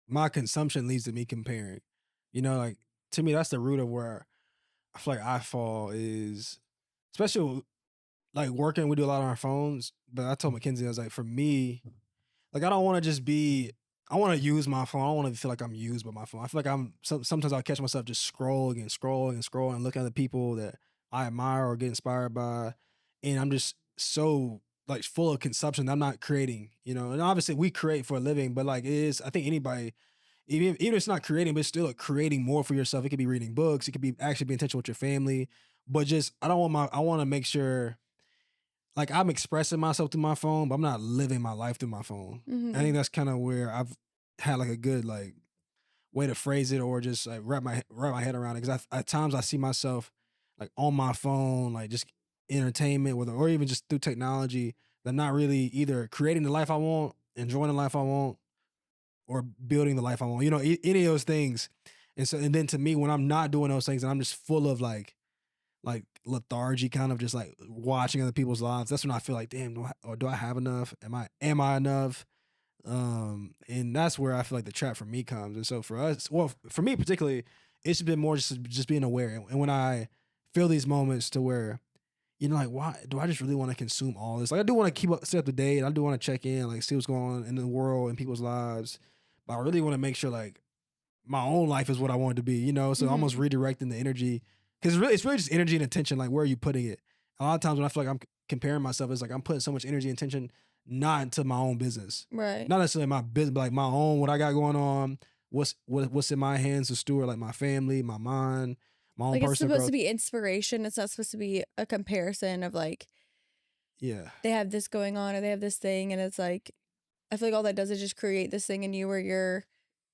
my consumption leads to me comparing. You know, like to me, that's the root of where I feel like I fall is, especially like working. We do a lot on our phones, but I told Mackenzie, I was like, for me, like I don't want to just be. I want to use my phone. I don't want to feel like I'm used by my phone. I feel like sometimes I'll catch myself just scrolling and scrolling and scrolling and looking at the people that I admire or get inspired by, and I'm just so like full of consumption that I'm not creating. You know, and obviously we create for a living, but like it is. I think anybody even if it's not creating, but it's still creating more for yourself. It could be reading books. It could be actually be intentional with your family. But just I don't want my I want to make sure like I'm expressing myself through my phone, but I'm not living my life through my phone. I Mhm. think that's kind of where I've had like a good like way to phrase it or just like wrap my head around it. Because at times I see myself like on my phone, like just entertainment, whether or even just through technology. That I'm not really either creating the life I want, enjoying the life I want, or building the life I want. You know, any of those things. And then to me, when I'm not doing those things, and I'm just full of like lethargy, kind of just like watching other people's lives. That's when I feel like, damn, do I have enough? Am I enough? And that's where I feel like the trap for me comes. And so for us, well, for me particularly, it's been more just being aware. And when I feel these moments to where like, why do I just really want to consume all this? Like, I do want to stay up to date. I do want to check in, like, see what's going on in the world and people's lives. But I really want to make sure, like, my own life is what I want it to be, you know? So almost Mhm. redirecting the energy. Because it's really just energy and attention. Like, where are you putting it? A lot of times when I feel like I'm comparing myself, it's like I'm putting so much energy and attention not into my own business. Right. Not necessarily my business, but like my own, what I got going on, what's in my hands to steward, like my family, my mind, my own Like, it's personal supposed to growth. be inspiration, it's not supposed to be a comparison of, like, Yeah. they have this going on or they have this thing, and it's like I feel like all that does is just create this thing in you where you're,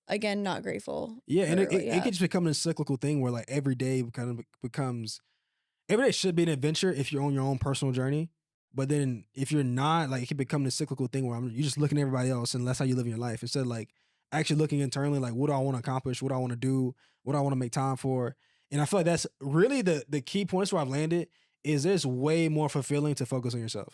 again, not grateful Yeah, and for what you it could have. just become a cyclical thing where like every day kind of becomes every day should be an adventure if you're on your own personal journey. But then if you're not, like it can become this cyclical thing where you're just looking at everybody else and that's how you live your life. Instead of like actually looking internally, like what do I want to accomplish? What do I want to do? What do I want to make time for? And I feel like that's really the key points where I've landed is there's way more fulfilling to focus on yourself.